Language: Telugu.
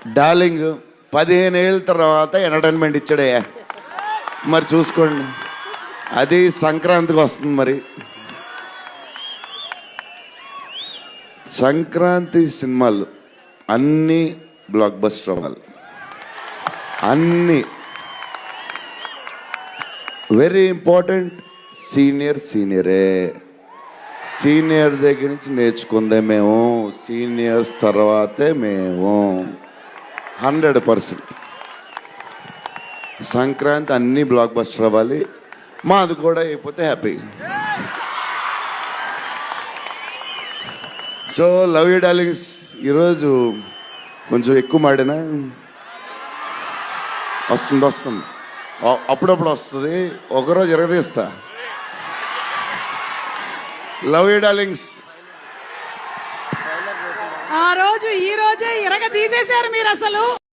డార్లింగ్ 15 ఏళ్ళ తర్వాత ఎంటర్టైన్మెంట్ ఇచ్చాడే, మరి చూసుకోండి. అది సంక్రాంతికి వస్తుంది. మరి సంక్రాంతి సినిమాలు అన్నీ బ్లాక్ బస్టర్ అవ్వాలి. అన్నీ వెరీ ఇంపార్టెంట్. సీనియరే, సీనియర్ దగ్గర నుంచి నేర్చుకుందే మేము, సీనియర్స్ తర్వాతే మేము. 100% సంక్రాంతి అన్ని బ్లాక్ బస్టర్ అవ్వాలి. మాది కూడా అయిపోతే happy. So love you darlings. ఈరోజు కొంచెం ఎక్కువ మాడినా వస్తుంది, అప్పుడప్పుడు వస్తుంది, ఒకరోజు ఎరగదీస్తా. Love you darlings. ఆ రోజు ఈ రోజే ఇరగ తీసేశారు మీరు అసలు.